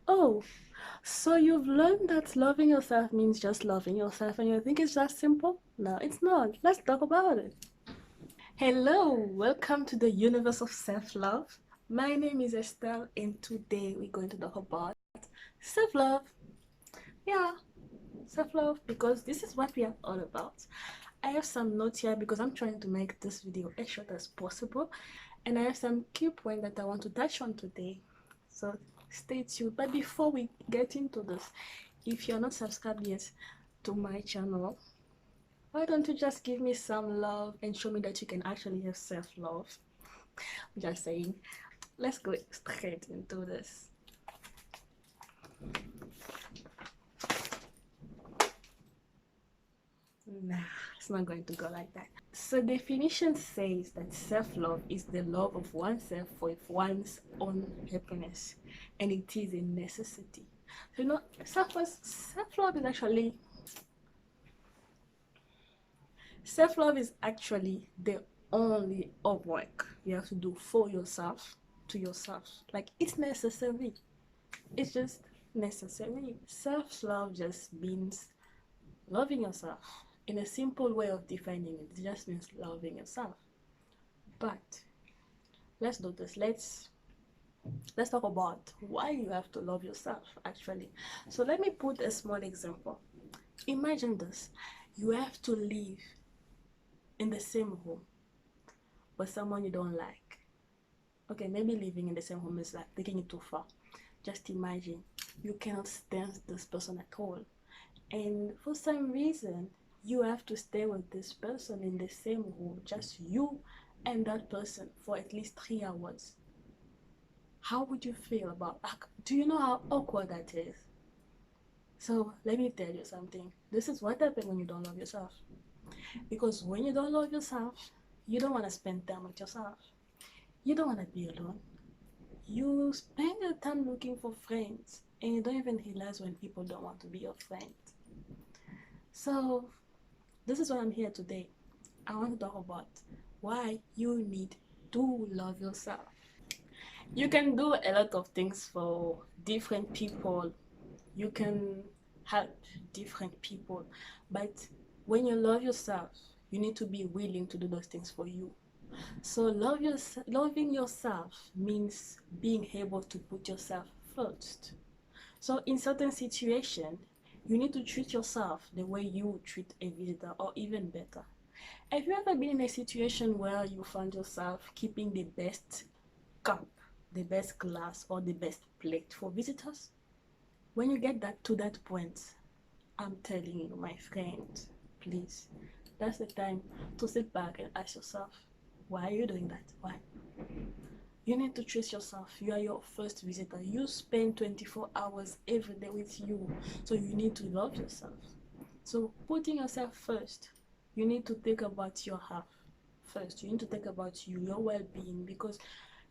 Oh, so you've learned that loving yourself means just loving yourself, and you think it's that simple? No, it's not. Let's talk about it. Hello, welcome to the universe of self-love. My name is Estelle, and today we're going to talk about self-love. Yeah, self-love, because this is what we are all about. I have some notes here because I'm trying to make this video as short as possible, and I have some key points that I want to touch on today. So stay tuned. But before we get into this, if you're not subscribed yet to my channel, why don't you just give me some love and show me that you can actually have self-love? Just saying. Let's go straight into this. Nah, it's not going to go like that. So definition says that self-love is the love of oneself for one's own happiness, and it is a necessity. So, you know, self-love is actually the only work you have to do for yourself, to yourself. Like, it's necessary. It's just necessary. Self-love just means loving yourself. In a simple way of defining it, it just means loving yourself. But let's do this. Let's talk about why you have to love yourself actually. So let me put a small example. Imagine this. You have to live in the same home with someone you don't like. Okay, maybe living in the same home is like taking it too far. Just imagine you cannot stand this person at all, and for some reason you have to stay with this person in the same room, just you and that person, for at least 3 hours. How would you feel about that? Do you know how awkward that is? So let me tell you something. This is what happens when you don't love yourself. Because when you don't love yourself, you don't want to spend time with yourself. You don't want to be alone. You spend your time looking for friends, and you don't even realize when people don't want to be your friend. So this is why I'm here today. I want to talk about why you need to love yourself. You can do a lot of things for different people. You can help different people. But when you love yourself, you need to be willing to do those things for you. So loving yourself means being able to put yourself first. So in certain situations, you need to treat yourself the way you treat a visitor, or even better. Have you ever been in a situation where you found yourself keeping the best cup, the best glass, or the best plate for visitors? When you get to that point, I'm telling you, my friend, please, that's the time to sit back and ask yourself, why are you doing that? Why? You need to trust yourself. You are your first visitor. You spend 24 hours every day with you. So you need to love yourself. So putting yourself first, you need to think about your health first. You need to think about you, your well-being, because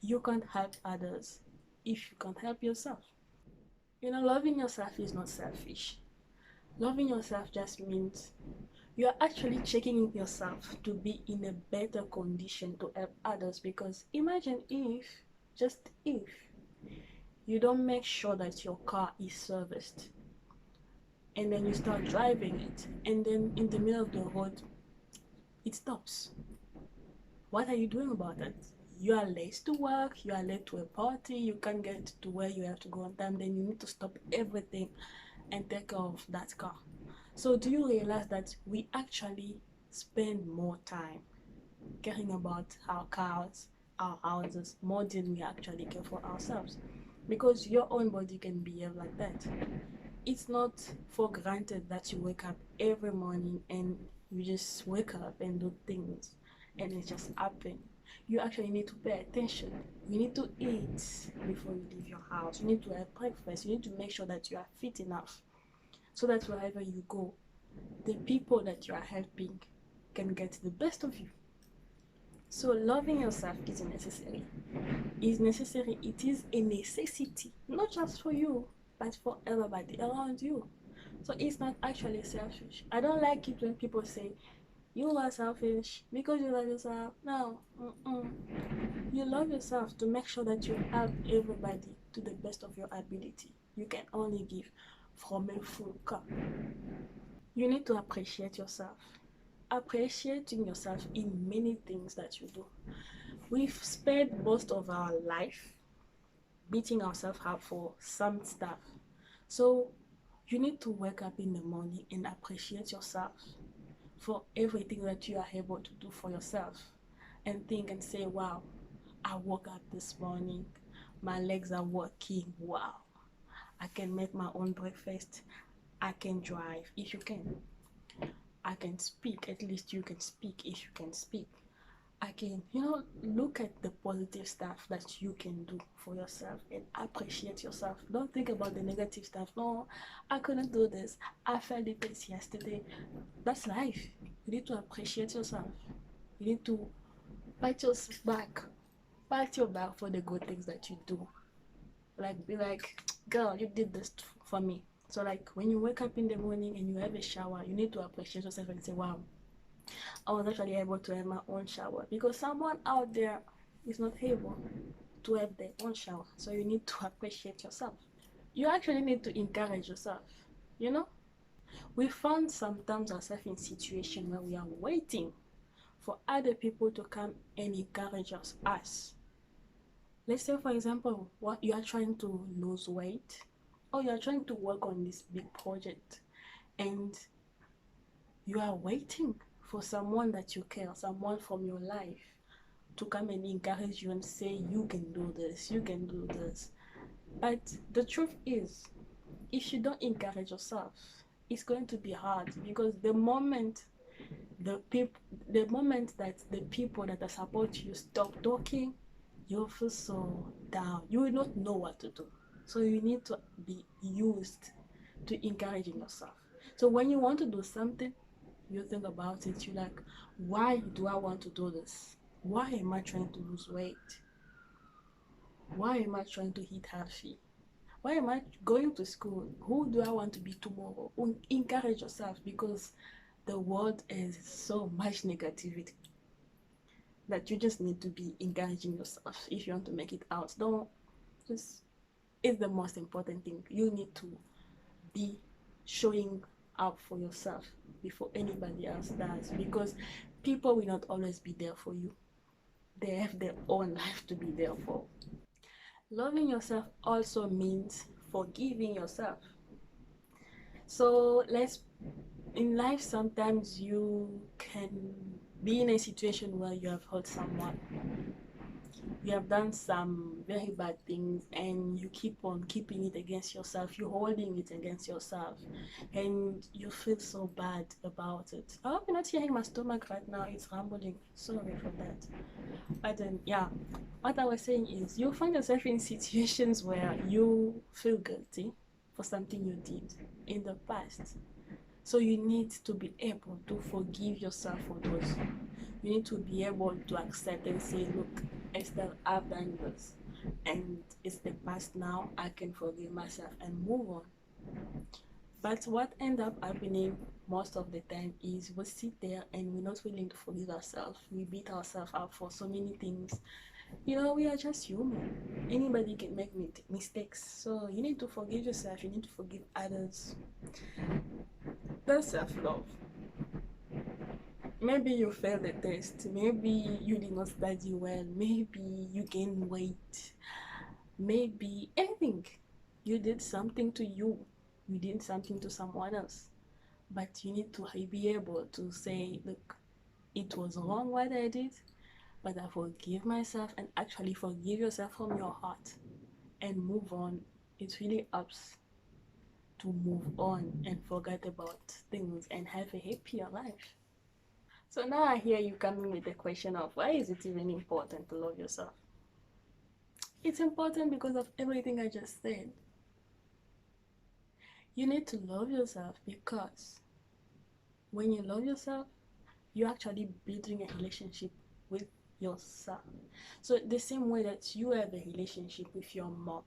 you can't help others if you can't help yourself. You know, loving yourself is not selfish. Loving yourself just means you are actually checking yourself to be in a better condition to help others. Because imagine if, just if, you don't make sure that your car is serviced, and then you start driving it, and then in the middle of the road it stops. What are you doing about it? You are late to work, you are late to a party, you can't get to where you have to go on time, then you need to stop everything and take care of that car. So do you realize that we actually spend more time caring about our cars, our houses, more than we actually care for ourselves? Because your own body can behave like that. It's not for granted that you wake up every morning and you just wake up and do things and it just happen. You actually need to pay attention. You need to eat before you leave your house. You need to have breakfast. You need to make sure that you are fit enough so that wherever you go, the people that you are helping can get the best of you. So loving yourself is necessary. It's necessary. It is a necessity, not just for you, but for everybody around you. So it's not actually selfish. I don't like it when people say you are selfish because you love yourself. No, you love yourself to make sure that you help everybody to the best of your ability. You can only give from a full cup. You need to appreciate yourself. Appreciating yourself in many things that you do. We've spent most of our life beating ourselves up for some stuff. So you need to wake up in the morning and appreciate yourself for everything that you are able to do for yourself, and think and say, wow, I woke up this morning, my legs are working, wow, I can make my own breakfast, I can drive if you can, I can speak, at least you can speak if you can speak. I can, look at the positive stuff that you can do for yourself and appreciate yourself. Don't think about the negative stuff. No, I couldn't do this. I felt it yesterday. That's life. You need to appreciate yourself. You need to pat yourself back. Pat your back for the good things that you do. Like, be like, girl, you did this for me. So, like, when you wake up in the morning and you have a shower, you need to appreciate yourself and say, wow, I was actually able to have my own shower, because someone out there is not able to have their own shower. So you need to appreciate yourself. You actually need to encourage yourself. You know, we find sometimes ourselves in situations where we are waiting for other people to come and encourage us. Let's say, for example, what you are trying to lose weight, or you are trying to work on this big project, and you are waiting for someone that you care, someone from your life, to come and encourage you and say, you can do this, you can do this. But the truth is, if you don't encourage yourself, it's going to be hard, because the moment that the people that are supporting you stop talking, you'll feel so down. You will not know what to do. So you need to be used to encouraging yourself. So when you want to do something, you think about it. You're like, why do I want to do this? Why am I trying to lose weight? Why am I trying to eat healthy? Why am I going to school? Who do I want to be tomorrow? Encourage yourself, because the world is so much negativity that you just need to be encouraging yourself if you want to make it out. Don't just, it's the most important thing. You need to be showing up for yourself before anybody else does, because people will not always be there for you. They have their own life to be there for. Loving yourself also means forgiving yourself. So in life, sometimes you can be in a situation where you have hurt someone, you have done some very bad things, and you keep on keeping it against yourself, you're holding it against yourself, and you feel so bad about it. I hope you're not hearing my stomach right now, it's rumbling, sorry for that. But then, yeah, what I was saying is, you find yourself in situations where you feel guilty for something you did in the past. So you need to be able to forgive yourself for those. You need to be able to accept and say, look, Estelle, I've done this, and it's the past now. I can forgive myself and move on. But what ends up happening most of the time is we sit there and we're not willing to forgive ourselves. We beat ourselves up for so many things. We are just human. Anybody can make mistakes. So you need to forgive yourself. You need to forgive others. That's self-love. Maybe you failed the test. Maybe you did not study well. Maybe you gained weight. Maybe anything. You did something to you. You did something to someone else. But you need to be able to say, look, it was wrong what I did, but I forgive myself, and actually forgive yourself from your heart and move on. It really helps to move on and forget about things and have a happier life. So now I hear you coming with the question of, why is it even important to love yourself? It's important because of everything I just said. You need to love yourself, because when you love yourself, you're actually building a relationship with yourself. So the same way that you have a relationship with your mom,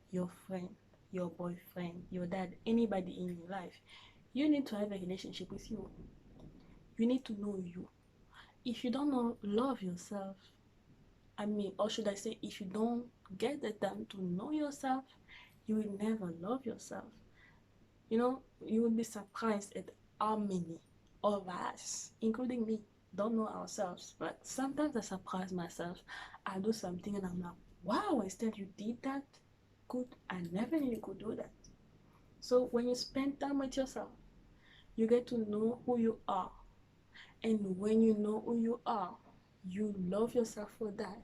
your friend, your boyfriend, your dad, anybody in your life, you need to have a relationship with you. You need to know you. If you don't love yourself, I mean, or should I say, if you don't get the time to know yourself, you will never love yourself. You know, you will be surprised at how many of us, including me, don't know ourselves. But sometimes I surprise myself. I do something and I'm like, wow, instead you did that? Good. I never knew you could do that. So when you spend time with yourself, you get to know who you are. And when you know who you are, you love yourself for that.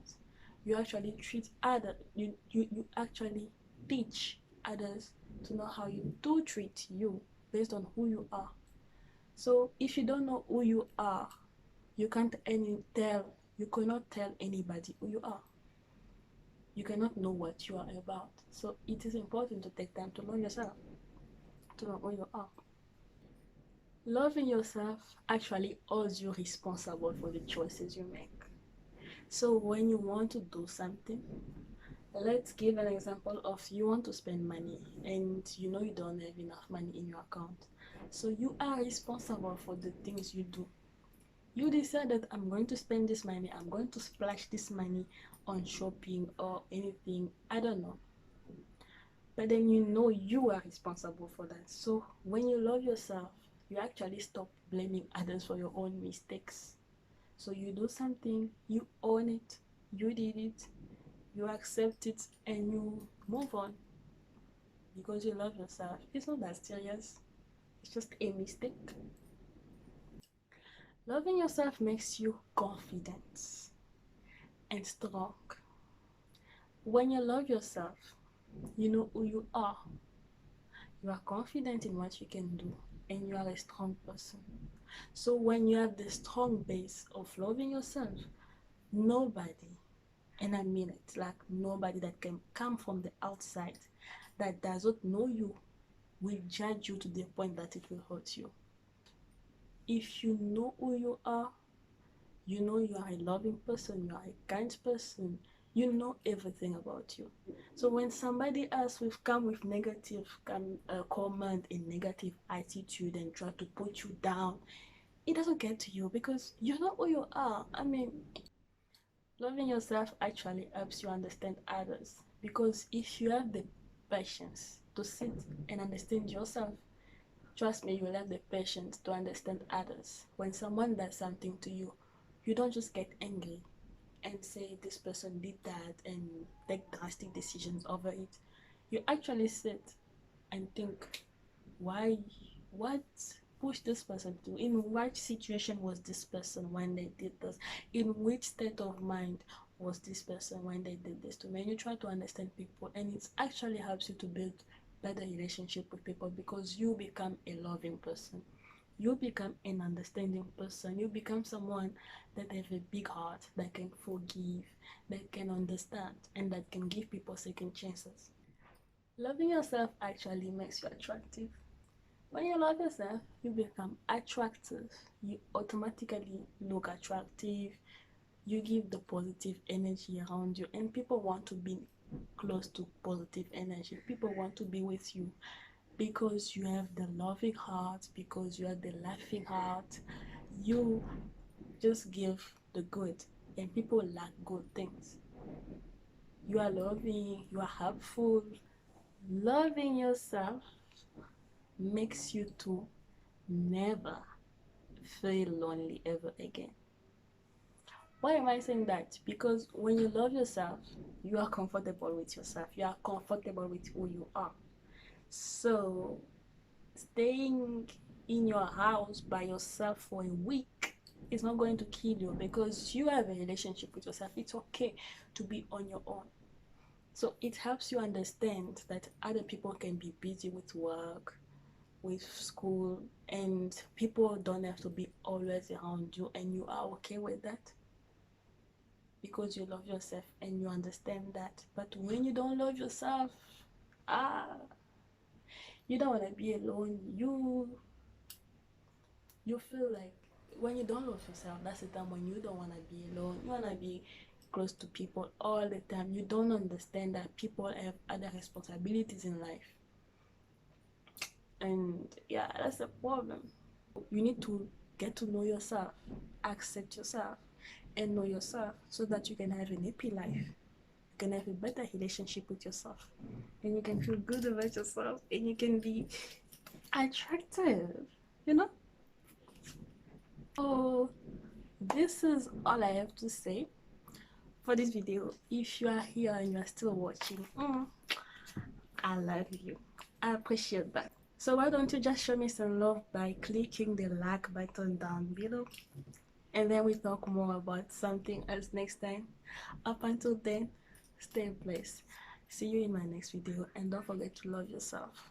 You actually treat others, you actually teach others to know how you do treat you based on who you are. So if you don't know who you are, you can't you cannot tell anybody who you are. You cannot know what you are about. So it is important to take time to know yourself, to know who you are. Loving yourself actually holds you responsible for the choices you make. So when you want to do something, let's give an example of you want to spend money and you know you don't have enough money in your account. So you are responsible for the things you do. You decide that I'm going to spend this money, I'm going to splash this money on shopping or anything, I don't know. But then you know you are responsible for that. So when you love yourself, you actually stop blaming others for your own mistakes. So you do something, you own it, you did it, you accept it, and you move on because you love yourself. It's not that serious, it's just a mistake. Loving yourself makes you confident and strong. When you love yourself, you know who you are confident in what you can do, and you are a strong person. So when you have the strong base of loving yourself, nobody, and I mean it, like nobody that can come from the outside that does not know you will judge you to the point that it will hurt you. If you know who you are, you know you are a loving person, you are a kind person, you know everything about you. So when somebody else will come with negative comment and negative attitude and try to put you down, it doesn't get to you because you know who you are. I mean, loving yourself actually helps you understand others, because if you have the patience to sit and understand yourself, trust me, you will have the patience to understand others. When someone does something to you, you don't just get angry and say this person did that and take drastic decisions over it. You actually sit and think, why, what pushed this person to, in what situation was this person when they did this, in which state of mind was this person when they did this to me. And you try to understand people, and it actually helps you to build better relationship with people, because you become a loving person, you become an understanding person, you become someone that have a big heart, that can forgive, that can understand, and that can give people second chances. Loving yourself actually makes you attractive. When you love yourself, you become attractive. You automatically look attractive. You give the positive energy around you, and people want to be close to positive energy. People want to be with you because you have the loving heart, because you have the laughing heart. You just give the good, and people like good things. You are loving, you are helpful. Loving yourself makes you to never feel lonely ever again. Why am I saying that? Because when you love yourself, you are comfortable with yourself. You are comfortable with who you are. So staying in your house by yourself for a week is not going to kill you, because you have a relationship with yourself. It's okay to be on your own. So it helps you understand that other people can be busy with work, with school, and people don't have to be always around you, and you are okay with that because you love yourself and you understand that. But when you don't love yourself, ah, you don't want to be alone. You feel like when you don't love yourself, that's the time when you don't want to be alone. You want to be close to people all the time. You don't understand that people have other responsibilities in life, and yeah, that's the problem. You need to get to know yourself, accept yourself, and know yourself so that you can have an happy life. You can have a better relationship with yourself, and you can feel good about yourself, and you can be attractive, you know? So this is all I have to say for this video. If you are here and you are still watching, I love you. I appreciate that. So why don't you just show me some love by clicking the like button down below, and then we talk more about something else next time. Up until then, stay blessed. See you in my next video, and don't forget to love yourself.